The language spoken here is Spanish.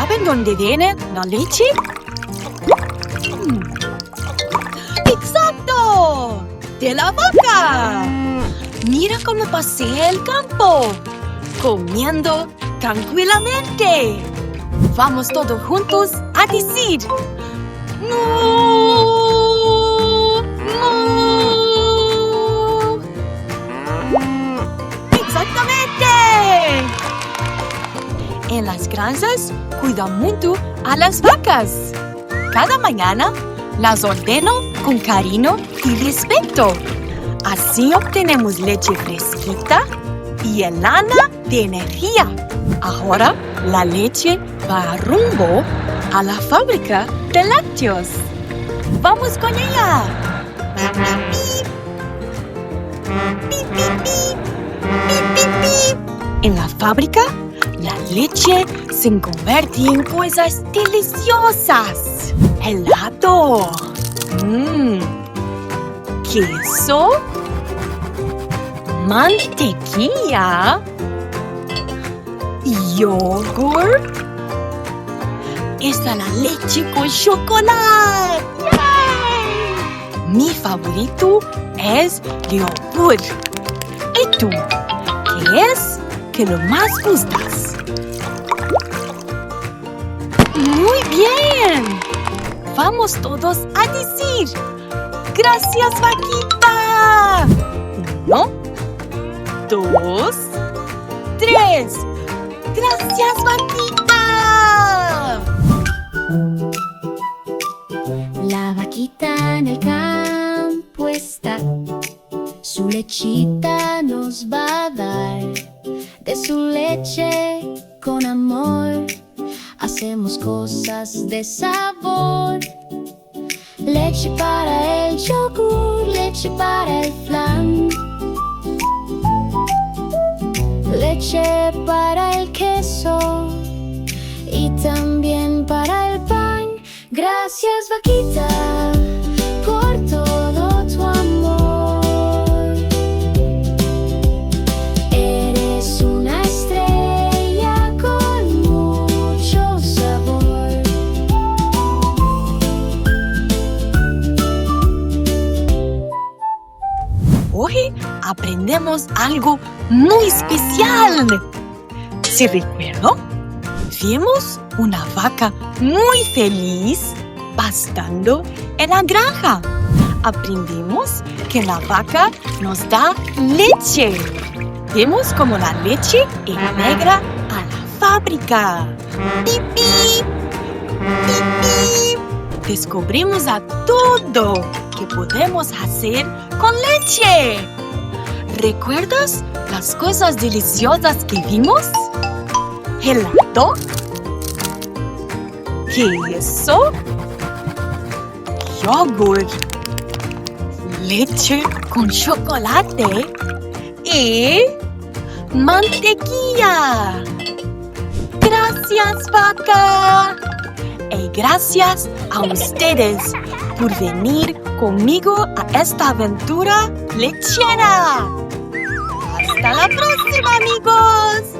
¿Saben dónde viene la leche? ¡Exacto! ¡De la vaca! Mira cómo pasea el campo, comiendo tranquilamente. Vamos todos juntos a decir ¡Mu! ¡Mu! ¡Exactamente! En las granjas cuidan mucho a las vacas. Cada mañana las ordeno con cariño y respeto. Así obtenemos leche fresquita y el lana de energía. Ahora la leche va rumbo a la fábrica de lácteos. ¡Vamos con ella! ¡Pip, pip, pip, pip! ¡Pip, pip, pip! En la fábrica, la leche se convierte en cosas deliciosas. Helado, queso, mantequilla, yogur. Esta es la leche con chocolate. ¡Yay! Mi favorito es yogur. ¿Y tú? ¿Qué es que lo más gustas? ¡Muy bien! Vamos todos a decir ¡Gracias, vaquita! 1, 2, 3. ¡Gracias, vaquita! La vaquita en el campo está, su lechita nos va a dar. De su leche con amor hacemos cosas de sabor. Leche para el yogur, leche para el flan, leche para el queso y también para el pan. Gracias, vaquita, por todo tu amor. Eres una estrella con mucho sabor. Hoy aprendemos algo muy especial. ¿Se recuerdan? Vimos una vaca muy feliz pastando en la granja. Aprendimos que la vaca nos da leche. Vimos cómo la leche integra a la fábrica. ¡Pip, pip! ¡Pip, pip! Descubrimos a todo que podemos hacer con leche. ¿Recuerdas las cosas deliciosas que vimos? Helado, queso, yogur, leche con chocolate y mantequilla. Gracias, vaca. Y gracias a ustedes por venir conmigo a esta aventura lechera. Hasta la próxima, amigos.